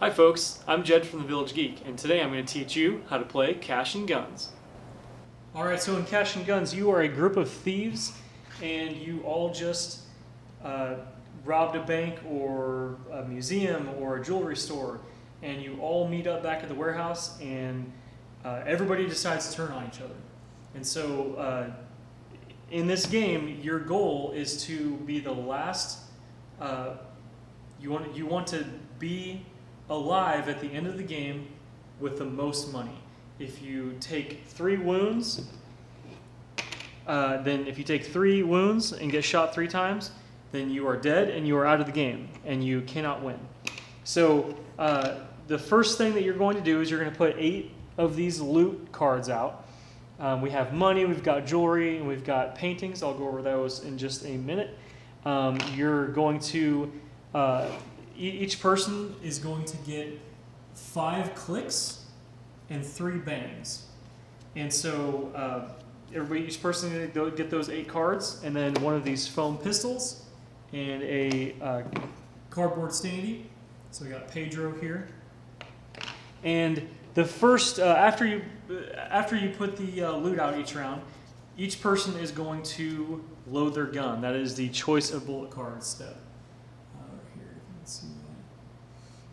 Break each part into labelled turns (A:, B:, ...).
A: Hi folks, I'm Jed from the Village Geek, and today I'm going to teach you how to play Cash and Guns. Alright, so in Cash and Guns, you are a group of thieves, and you all just robbed a bank or a museum or a jewelry store, and you all meet up back at the warehouse, and everybody decides to turn on each other. And so in this game, your goal is to be the last, you want to be alive at the end of the game with the most money. If you take 3 wounds, then if you take 3 wounds and get shot 3 times, then you are dead and you are out of the game and you cannot win. So the first thing that you're going to do is you're going to put 8 of these loot cards out. We have money, we've got jewelry, and we've got paintings. I'll go over those in just a minute. You're going to each person is going to get 5 clicks and 3 bangs. And so each person is going to get those 8 cards, and then one of these foam pistols, and a cardboard standee. So we got Pedro here. And the first, after you put the loot out each round, each person is going to load their gun. That is the choice of bullet card step.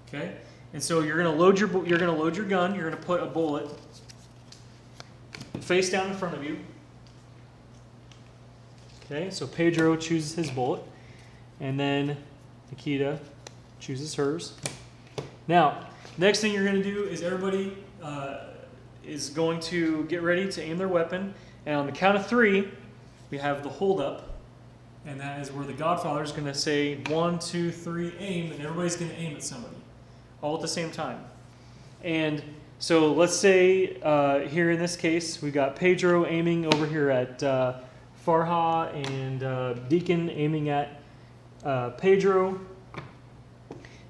A: Okay, and so you're going to load your gun. You're going to put a bullet face down in front of you. Okay, so Pedro chooses his bullet, and then Nikita chooses hers. Now, next thing you're going to do is everybody is going to get ready to aim their weapon, and on the count of 3, we have the Holdup. And that is where the Godfather is going to say 1, 2, 3, aim, and everybody's going to aim at somebody, all at the same time. And so let's say here in this case, we got Pedro aiming over here at Farha, and Deacon aiming at Pedro,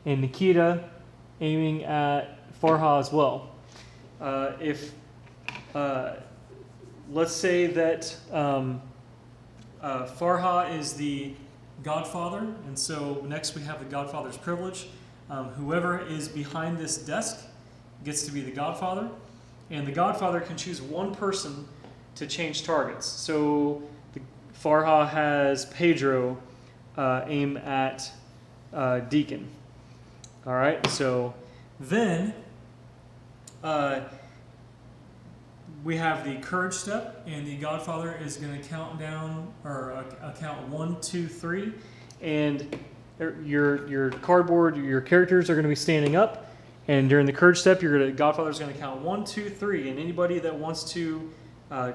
A: and Nikita aiming at Farha as well. Let's say that Farha is the Godfather, and so next we have the Godfather's privilege. Whoever is behind this desk gets to be the Godfather, and the Godfather can choose one person to change targets. So Farha has Pedro aim at Deacon. All right, so then we have the courage step, and the Godfather is going to count down, or count 1, 2, 3, and your cardboard, your characters are going to be standing up, and during the courage step, Godfather's going to count 1, 2, 3, and anybody that wants to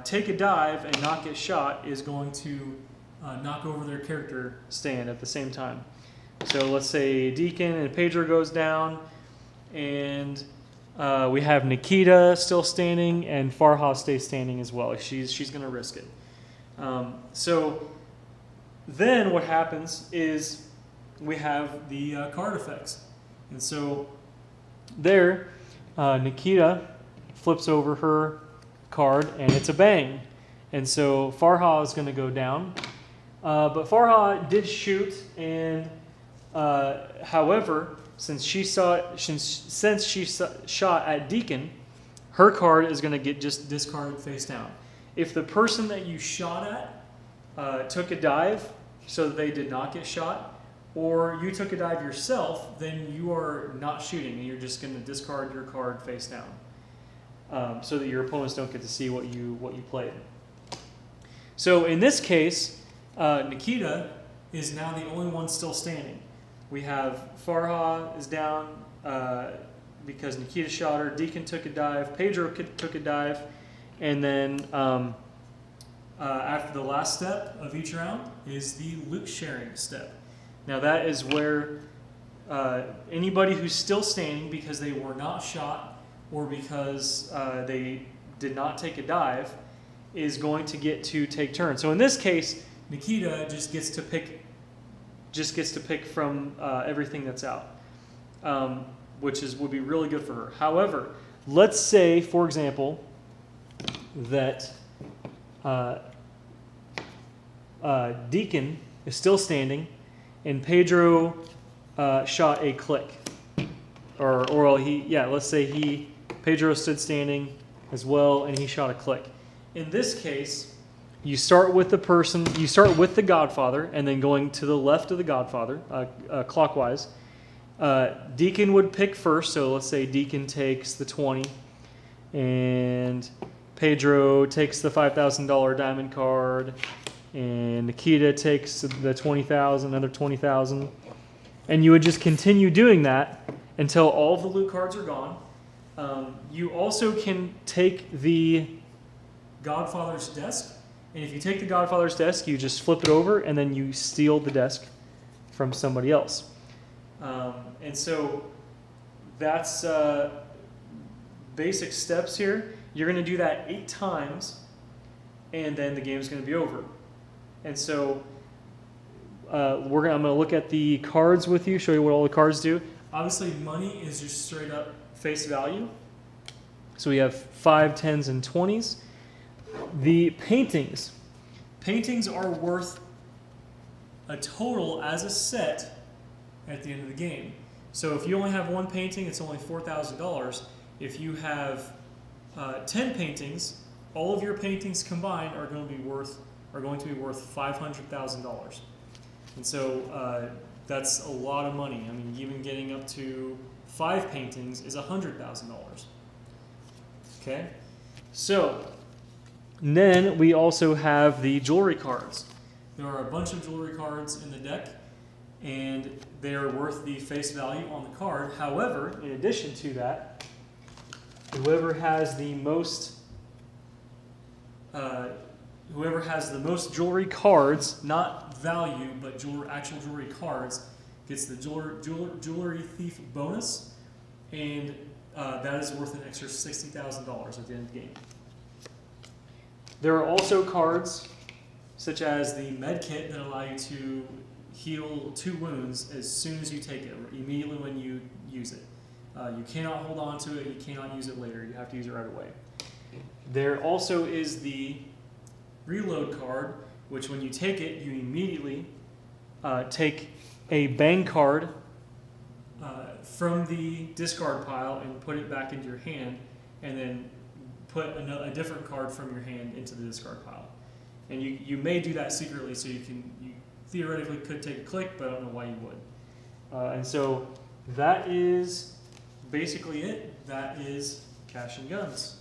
A: take a dive and not get shot is going to knock over their character stand at the same time. So let's say Deacon and Pedro goes down, and we have Nikita still standing, and Farha stays standing as well. She's going to risk it. So then what happens is we have the card effects. And so there, Nikita flips over her card, and it's a bang. And so Farha is going to go down. But Farha did shoot, and however, since she shot at Deacon, her card is going to get just discarded face down. If the person that you shot at took a dive so that they did not get shot, or you took a dive yourself, then you are not shooting, and you're just going to discard your card face down, so that your opponents don't get to see what you played. So in this case, Nikita is now the only one still standing. We have Farha is down because Nikita shot her. Deacon took a dive. Pedro took a dive. And then after the last step of each round is the loot sharing step. Now that is where anybody who's still standing because they were not shot or because they did not take a dive is going to get to take turns. So in this case, Nikita just gets to pick from everything that's out, which would be really good for her. However, let's say, for example, that Deacon is still standing, and Pedro shot a click. or let's say Pedro stood standing as well, and he shot a click. In this case, you start with the Godfather, and then going to the left of the Godfather, clockwise. Deacon would pick first, so let's say Deacon takes the 20, and Pedro takes the $5,000 diamond card, and Nikita takes the 20,000, another 20,000, and you would just continue doing that until all of the loot cards are gone. You also can take the Godfather's desk, and if you take the Godfather's desk, you just flip it over, and then you steal the desk from somebody else. And so that's basic steps here. You're going to do that 8 times, and then the game's going to be over. And so I'm going to look at the cards with you, show you what all the cards do. Obviously, money is just straight up face value. So we have 5, 10s, and 20s. The paintings. Paintings are worth a total as a set at the end of the game. So if you only have one painting, it's only $4,000. If you have 10 paintings, all of your paintings combined are going to be worth $500,000. And so that's a lot of money. I mean, even getting up to 5 paintings is $100,000. Okay, so then we also have the jewelry cards. There are a bunch of jewelry cards in the deck, and they are worth the face value on the card. However, in addition to that, whoever has the most jewelry cards, not value, but actual jewelry cards, gets the jewelry thief bonus, and that is worth an extra $60,000 at the end of the game. There are also cards such as the med kit that allow you to heal 2 wounds as soon as you take it, or immediately when you use it. You cannot hold on to it, you cannot use it later, you have to use it right away. There also is the reload card, which when you take it, you immediately take a bang card from the discard pile and put it back into your hand, and then put a different card from your hand into the discard pile. And you may do that secretly, so you theoretically could take a click, but I don't know why you would. And so that is basically it. That is Cash and Guns.